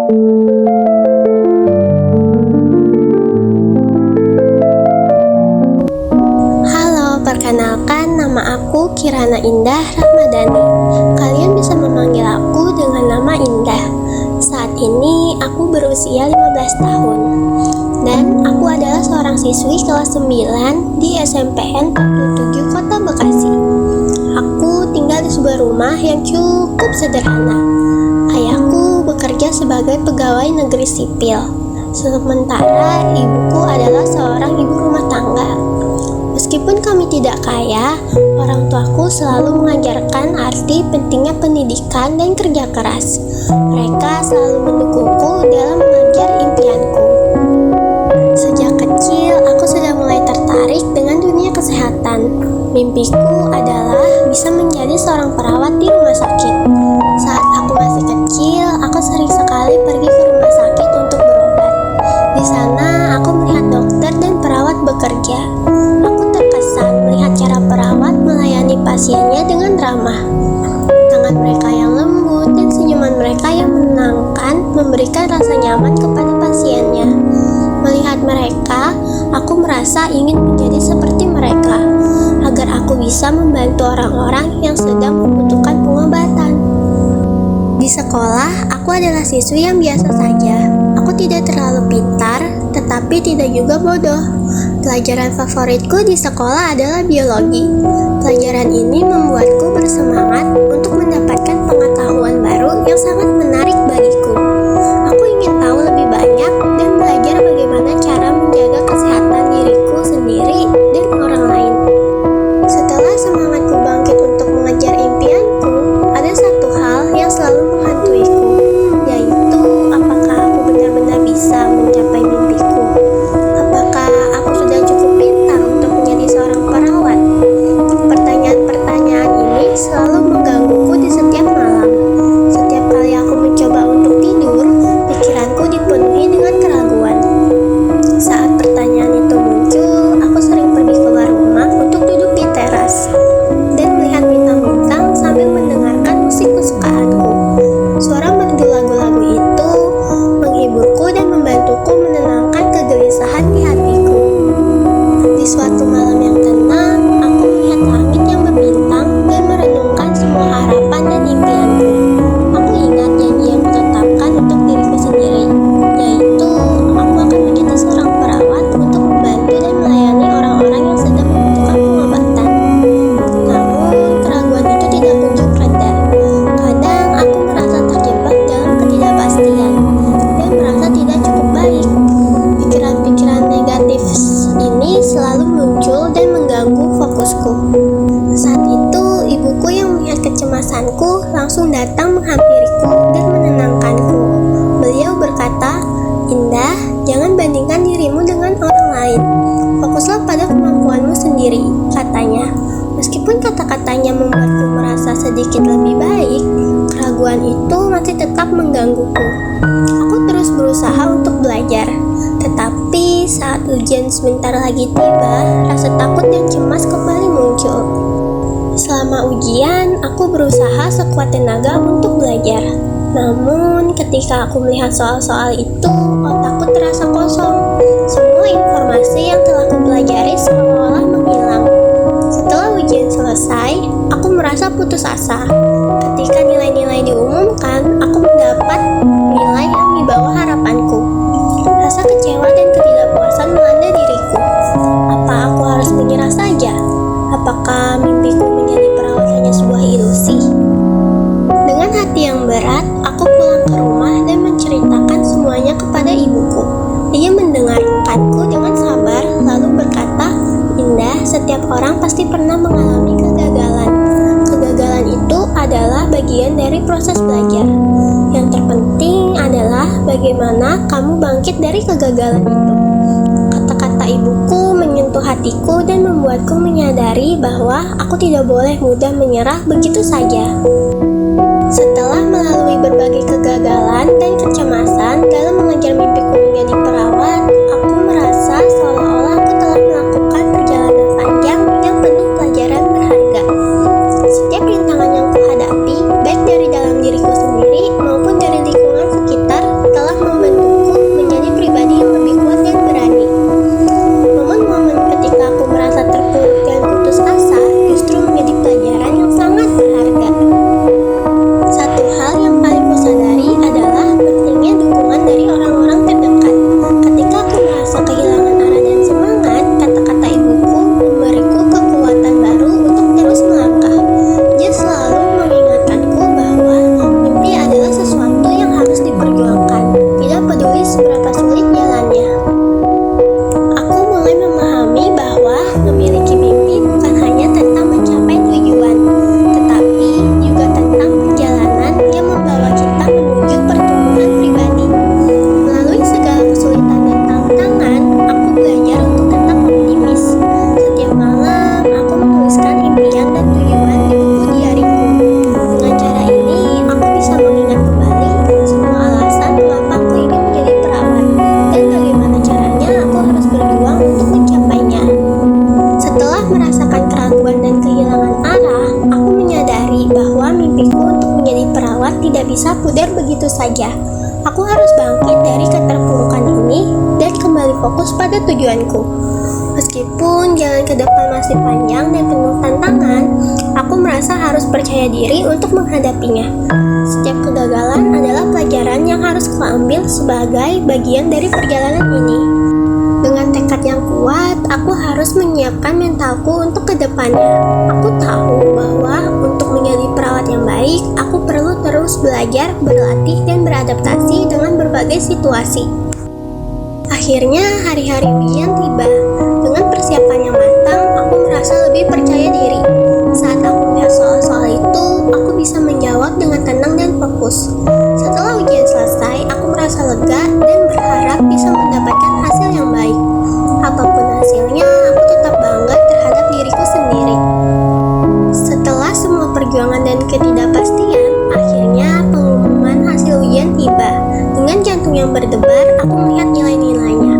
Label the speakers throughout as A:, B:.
A: Halo, perkenalkan nama aku Kirana Indah Rahmadani. Kalian bisa memanggil aku dengan nama Indah. Saat ini aku berusia 15 tahun dan aku adalah seorang siswi kelas 9 di SMPN 47 Kota Bekasi. Aku tinggal di sebuah rumah yang cukup sederhana. Ayahku bekerja sebagai pegawai negeri sipil, sementara ibuku adalah seorang ibu rumah tangga. Meskipun kami tidak kaya, orang tuaku selalu mengajarkan arti pentingnya pendidikan dan kerja keras. Mereka selalu mendukungku dalam mengejar impianku. Sejak kecil, aku sudah mulai tertarik dengan dunia kesehatan. Mimpiku adalah bisa menjadi seorang perawat di rumah sakit. Saat aku masih kecil, aku sering sekali pergi ke rumah sakit untuk berobat. Di sana, aku melihat dokter dan perawat bekerja. Aku terkesan melihat cara perawat melayani pasiennya dengan ramah. Tangan mereka yang lembut dan senyuman mereka yang menenangkan memberikan rasa nyaman kepada pasiennya. Melihat mereka, aku merasa ingin menjadi seperti mereka, agar aku bisa membantu orang-orang yang sedang membutuhkan pengobatan. Di sekolah, aku adalah siswi yang biasa saja. Aku tidak terlalu pintar, tetapi tidak juga bodoh. Pelajaran favoritku di sekolah adalah biologi. Pelajaran ini membuatku bersemangat untuk mendapatkan pengetahuan baru yang sangat menarik bagiku. Aku ingin tahu lebih banyak dan belajar bagaimana cara menjaga kesehatan diriku sendiri dan orang lain. Setelah semangatku bangkit untuk mengejar impianku, ada satu hal yang selalu menghantuiku, yaitu apakah aku benar-benar bisa mencapai mimpiku? Apakah aku sudah cukup pintar untuk menjadi seorang perawat? Pertanyaan-pertanyaan ini selalu menggangguku di setiap malam. Setiap kali aku mencoba untuk tidur, pikiranku dipenuhi dengan keraguan. Saat pertanyaan itu muncul, aku sering pergi keluar rumah untuk duduk di teras dan melihat bintang-bintang sambil mendengarkan musik kesukaanku. Suara merdu lagu-lagu itu menghiburku dan membantuku menenangkan kegelisahan di hatiku. Di suatu malam yang tenang, aku melihat langit yang berbintang dan merenungkan semua harapan dan impianku. Aku ingat janji yang kutetapkan untuk diriku sendiri, yaitu aku akan menjadi seorang perawat untuk membantu dan melayani orang-orang yang sedang membutuhkan pengobatan. Namun, keraguan itu tidak kunjung reda. Kadang aku merasa terjebak dalam ketidakpastian dan merasa tidak cukup baik. Pikiran-pikiran negatif ini selalu muncul dan mengganggu fokusku. Saat itu, ibuku yang melihat kecemasanku langsung datang menghampiriku dan menenangkanku. Beliau berkata, "Indah, jangan bandingkan dirimu dengan orang lain. Fokuslah pada kemampuanmu sendiri," katanya. Meskipun kata-katanya membuatku merasa sedikit lebih baik, keraguan itu masih tetap menggangguku. Aku terus berusaha untuk belajar, tetapi saat ujian sebentar lagi tiba, rasa takut dan cemas kembali muncul. Selama ujian, aku berusaha sekuat tenaga untuk belajar. Namun, ketika aku melihat soal-soal itu, otakku terasa kosong. Semua informasi yang telah kupelajari seolah-olah menghilang. Setelah ujian selesai, aku merasa putus asa. Ketika nilai-nilai diumumkan, aku mendapat nilai yang di bawah harapanku. Rasa kecewa dan ketidakpuasan melanda diriku. Apa aku harus menyerah saja? Apakah mimpiku menjadi perawat hanya sebuah ilusi? Dengan hati yang berat, aku pulang ke rumah dan menceritakan semuanya kepada ibuku. Dia mendengarkanku dengan sabar, lalu berkata, "Indah, setiap orang pasti pernah mengalami kegagalan. Kegagalan itu adalah bagian dari proses belajar. Yang terpenting adalah bagaimana kamu bangkit dari kegagalan itu." Kata-kata ibuku menyentuh hatiku dan membuatku menyadari bahwa aku tidak boleh mudah menyerah begitu saja. Setelah melalui berbagai kegagalan dan kecemasan dalam mengejar mimpiku menjadi perawat, aku merasa seolah-olah aku telah melakukan perjalanan panjang yang penuh pelajaran berharga. Setiap rintangan yang kuhadapi, baik dari dalam diriku sendiri maupun dari lingkungan sekitar, telah bisa pudar begitu saja. Aku harus bangkit dari keterpurukan ini dan kembali fokus pada tujuanku. Meskipun jalan ke depan masih panjang dan penuh tantangan, aku merasa harus percaya diri untuk menghadapinya. Setiap kegagalan adalah pelajaran yang harus kuambil sebagai bagian dari perjalanan ini. Dengan tekad yang kuat, aku harus menyiapkan mentalku untuk kedepannya. Aku tahu bahwa untuk menjadi perawat yang baik, aku perlu terus belajar, berlatih, dan beradaptasi dengan berbagai situasi. Akhirnya hari-hari ujian tiba. Dengan persiapan yang matang, aku merasa lebih percaya diri. Saat aku melihat soal-soal itu, aku bisa menjawab dengan tenang dan fokus. Setelah ujian selesai, aku merasa lega dan berharap bisa mendapatkan hasil yang baik. Apapun hasilnya, aku tetap bangga terhadap diriku sendiri. Setelah semua perjuangan dan ketidakpastian, akhirnya pengumuman hasil ujian tiba. Dengan jantung yang berdebar, aku melihat nilai-nilainya.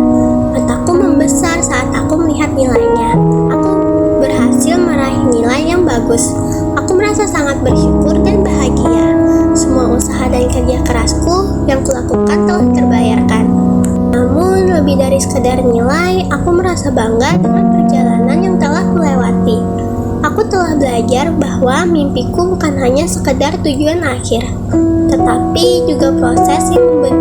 A: Mataku membesar saat aku melihat nilainya. Aku berhasil meraih nilai yang bagus. Aku merasa sangat bersyukur dan bahagia. Semua usaha dan kerja kerasku yang kulakukan telah terbayarkan. Namun, lebih dari sekadar nilai, aku merasa bangga dengan perjalanan yang telah kulewati. Aku telah belajar bahwa mimpiku bukan hanya sekedar tujuan akhir, tetapi juga proses yang membentuk